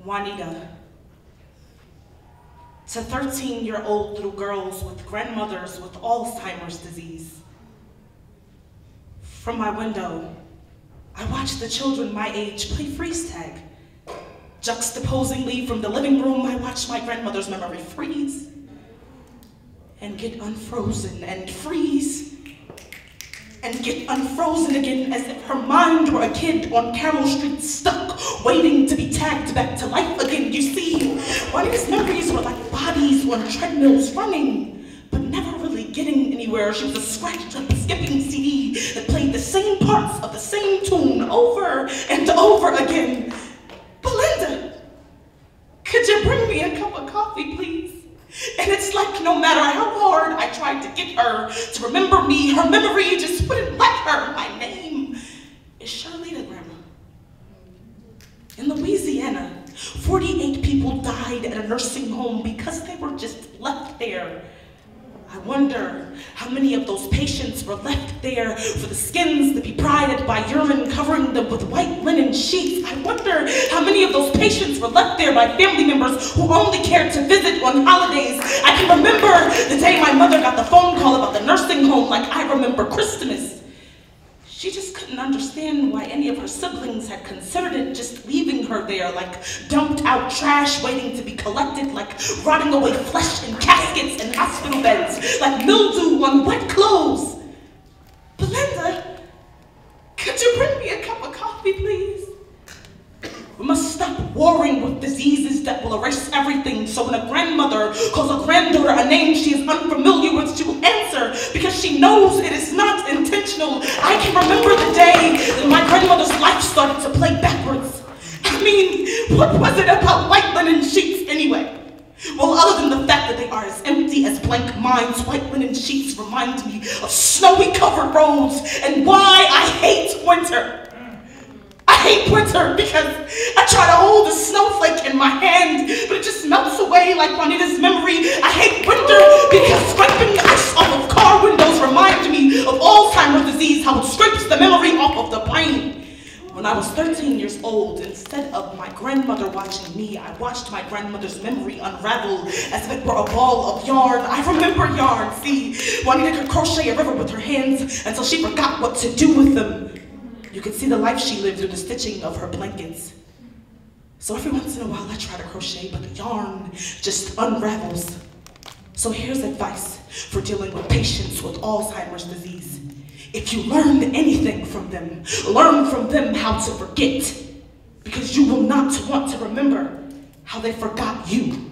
Juanita, to 13-year-old little girls with grandmothers with Alzheimer's disease. From my window, I watch the children my age play freeze tag. Juxtaposingly from the living room, I watch my grandmother's memory freeze and get unfrozen and freeze and get unfrozen again, as if her mind were a kid on Carroll Street stuck, waiting to be tagged back to life again. You see, Juanita's memories were like bodies on treadmills running, but never really getting anywhere. She was a scratched up skipping CD that played the same parts of the same tune over and over again. Belinda, could you bring me a cup of coffee, please? And it's like no matter how hard I tried to get her to remember me, her memory just wouldn't let her. My name is Sherlita, Grandma. In Louisiana, 48 people died at a nursing home because they were just left there. I wonder how many of those patients were left there for the skins to be prided by urine covering them with white linen sheets. I wonder how many of those patients were left there by family members who only cared to visit on holidays. I can remember the day my mother got the phone call about the nursing home like I remember Christmas. She just couldn't understand why any of her siblings had considered it just leaving her there, like dumped out trash waiting to be collected, like rotting away flesh in caskets and hospital beds, like mildew on wet clothes. Belinda, could you bring me a cup of coffee, please? We must stop warring with diseases that will erase everything, so when a grandmother calls a granddaughter a name she is unfamiliar with, she will answer because she knows it is not intentional. I can remember the day that my grandmother's life started to play backwards. I mean, what was it about white linen sheets anyway? Well, other than the fact that they are as empty as blank minds, white linen sheets remind me of snowy covered roads and why I hate winter. I hate winter because I try to hold a snowflake in my hand, but it just melts away like Juanita's memory. I hate winter because scraping ice off of car windows reminds me of Alzheimer's disease, how it scrapes the memory off of the brain. When I was 13 years old, instead of my grandmother watching me, I watched my grandmother's memory unravel as if it were a ball of yarn. I remember yarn. See, Juanita could crochet a river with her hands until she forgot what to do with them. You could see the life she lived through the stitching of her blankets. So every once in a while I try to crochet, but the yarn just unravels. So here's advice for dealing with patients with Alzheimer's disease. If you learn anything from them, learn from them how to forget, because you will not want to remember how they forgot you.